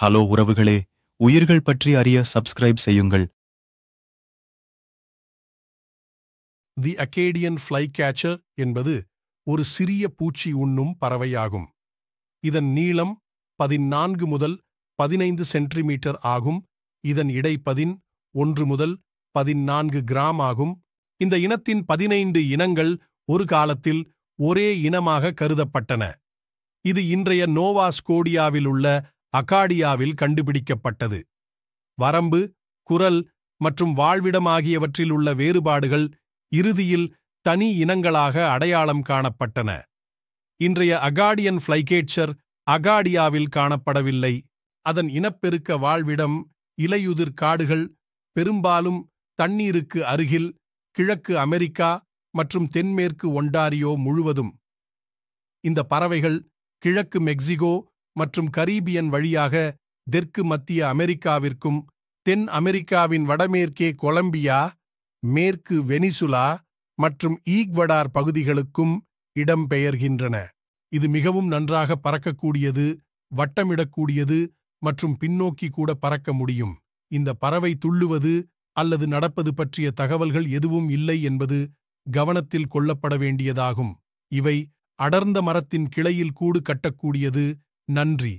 Hello உறவுகளே, உயிர்கள் பற்றி அறிய சப்ஸ்கிரைப் செய்யுங்கள். தி அகேடியன் ஃப்ளைகேச்சர் என்பது ஒரு சிறிய பூச்சி உண்ணும் பறவையாகும். இதன் நீளம் 14 முதல் 15 சென்டிமீட்டர் ஆகும். இதன் எடை 1 முதல் 14 கிராம் ஆகும். இந்த இனத்தின் 15 இனங்கள் ஒரு காலத்தில் ஒரே இனமாக கருதப்பட்டன. இது இன்றைய நோவா ஸ்கோடியாவில் உள்ள அகாடியாவில் கண்டுபிடிக்கப்பட்டது. வரம்பு, குரல் மற்றும் வாழ்விடம் ஆகியவற்றில் உள்ள வேறுபாடுகள் இறுதியில் தனி இனங்களாக அடையாளம் காணப்பட்டன. இன்றைய அகாடியன் ஃப்ளைகேச்சர் அகாடியாவில் காணப்படவில்லை. அதன் இனப்பெருக்க வாழ்விடம் இலையுதிர் காடுகள், பெரும்பாலும் தண்ணீருக்கு அருகில், கிழக்கு அமெரிக்கா மற்றும் தென்மேற்கு ஒன்டாரியோ முழுவதும். இந்த பறவைகள் கிழக்கு மெக்சிகோ மற்றும் கரீபியன் வழியாக தெற்கு மத்திய அமெரிக்காவிற்கும், தென் அமெரிக்காவின் வடமேற்கே கொலம்பியா, மேற்கு வெனிசுலா மற்றும் ஈக்வடார் பகுதிகளுக்கும் இடம்பெயர்கின்றன. இது மிகவும் நன்றாக பறக்கக்கூடியது, வட்டமிடக்கூடியது மற்றும் பின்னோக்கி கூட பறக்க முடியும். இந்த பறவை துள்ளுவது அல்லது நடப்பது பற்றிய தகவல்கள் எதுவும் இல்லை என்பது கவனத்தில் கொள்ளப்பட வேண்டியதாகும். இவை அடர்ந்த மரத்தின் கிளையில் கூடு கட்டக்கூடியது. நன்றி.